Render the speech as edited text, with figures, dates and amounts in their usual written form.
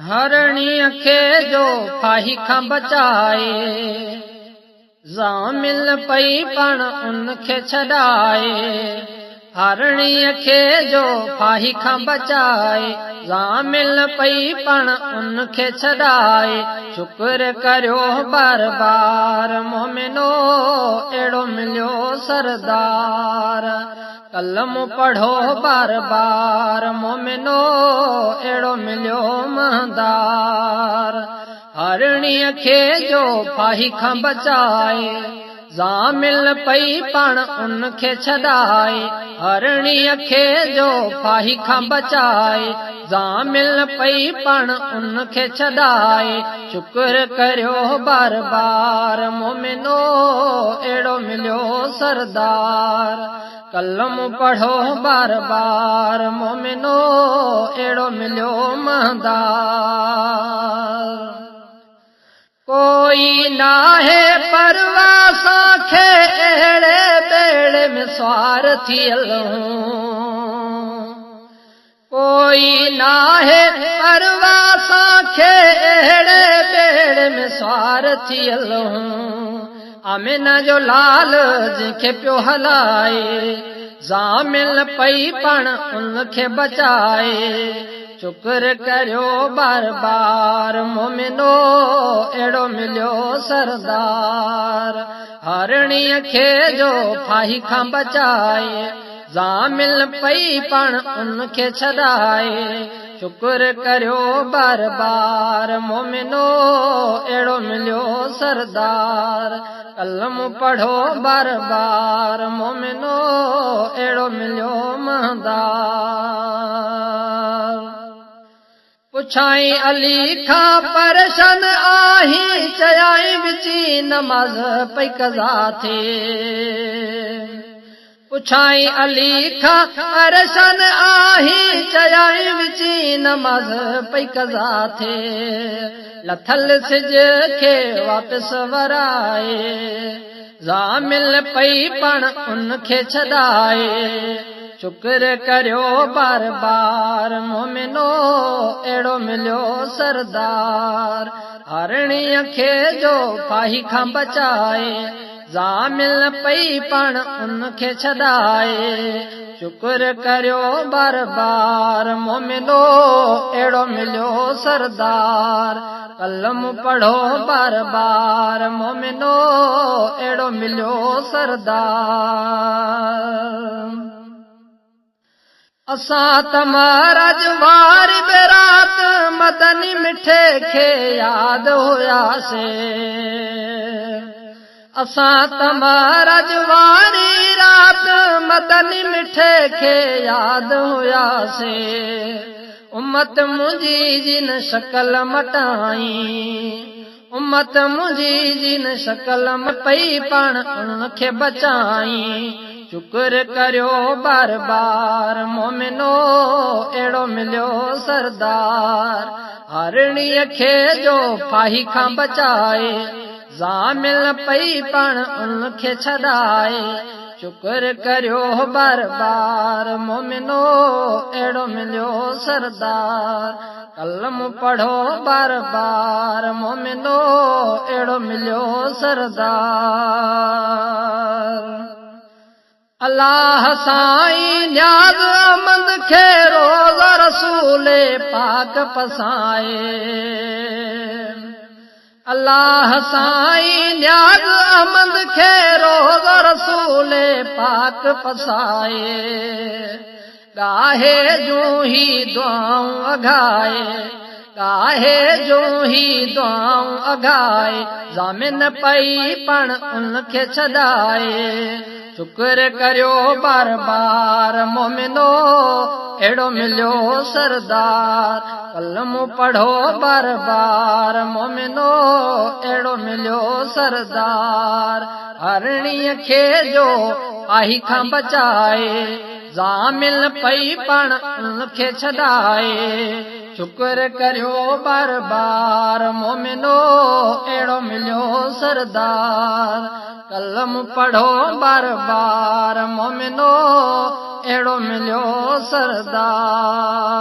हरणीअ खे जो फाही खां बचाए, ज़ामिल पई पण उन खे छॾाए। हरणीअ खे जो फाही खां बचाए, ज़ामिल पई पण उन खे छॾाए। शुक्र करियो बार बार मोमिनो, अहिड़ो मिलियो सरदार। कलम पढ़ो बार बार मोमिनो, अहिड़ो मिलियो महदार। हरणीअ खे जो फाही खां बचाए, ज़ामिल पई पण उन खे छॾाए। हरणीअ खे जो फाही खां बचाए, ज़ामिल पई पण उन खे छॾाए। शुक्र करियो बार बार मोमिनो, अहिड़ो मिलियो सरदार। कलम पढ़ो बार बार मोमिनो, अहिड़ो मिलियो महदार। कोई नाहे परवाह असांखे, अहिड़े बेड़े में सवार थियल हूं। कोई नाहे परवाह असांखे, अहिड़े बेड़े में सवार थियल हूं। आमिना जो लाल जंहिंखे पियो हलाए, ज़ामिल पई पण उन खे बचाए। शुक्र करियो बार बार मोमिनो, अहिड़ो मिलियो सरदार। हरणीअ खे जो फाही खां बचाए, ज़ामिल पई पण उन खे छॾाए। शुक्र करियो बार बार मोमिनो, अहिड़ो मिलियो सरदार। कलम पढ़ो बार बार मोमिनो, अहिड़ो मिलियो महदार। पुछाई अली खां परेशान आहीं, चयाई विची नमाज़ पई कज़ा थे। पुछाई अली खां परेशान आहीं, चयाई विची नमाज़ पई कज़ा थे। लथल सिज खे वापसि वराए, ज़ामिल पई पण उन खे छॾाए। शुक्र करियो बार बार मोमिनो, अहिड़ो मिलियो सरदार। हरणीअ खे जो फाही खां बचाए, ज़ामिल पई पण उन खे छॾाए। शुक्र करियो बार बार मोमिनो, अहिड़ो मिलियो सरदार। कलम पढ़ो बार बार मोमिनो, अहिड़ो मिलियो सरदार। असां तमारा जवारी बेरात, मदनी मिठे खे याद हुयासे। असां तमारा जवारी रात, मदनी मिठे खे याद हुयासे। उम्मत मुंहिंजी जिन शकल मटाई, उम्मत मुंहिंजी जिन शकल पई पण उन खे बचाई। शुक्र करियो बार बार मोमिनो, अहिड़ो मिलियो सरदार। हरणीअ खे जो फाही खां बचाए, ज़ामिल पई पण उन खे छॾाए। शुक्र करियो बार बार मोमिनो, अहिड़ो मिलियो सरदार। कलम पढ़ो बार बार मोमिनो, अहिड़ो मिलियो सरदार। अल्लाह साईं न्याज़ अहमद खे रोज़ रसूल पाक पसाए। अल्लाह साईं न्याज़ अहमद खे रोज़ रसूल पाक पसाए। गाहे जूं ही दुआऊं अघाए, गाहे जूं ही दुआऊं अघाए। ज़ामिन पई पण उन खे छॾाए। शुक्र करियो बार बार मोमिनो, अहिड़ो मिलियो सरदार। कलम पढ़ो बार बार मोमिनो, अहिड़ो मिलियो सरदार। हरणीअ खे जो फाही खां बचाए, ज़ामिल पई पण उन खे छॾाए। शुक्र करियो बार बार मोमिनो, अहिड़ो मिलियो सरदार। कलम पढ़ो बार बार मोमिनो, अहिड़ो मिलियो सरदार।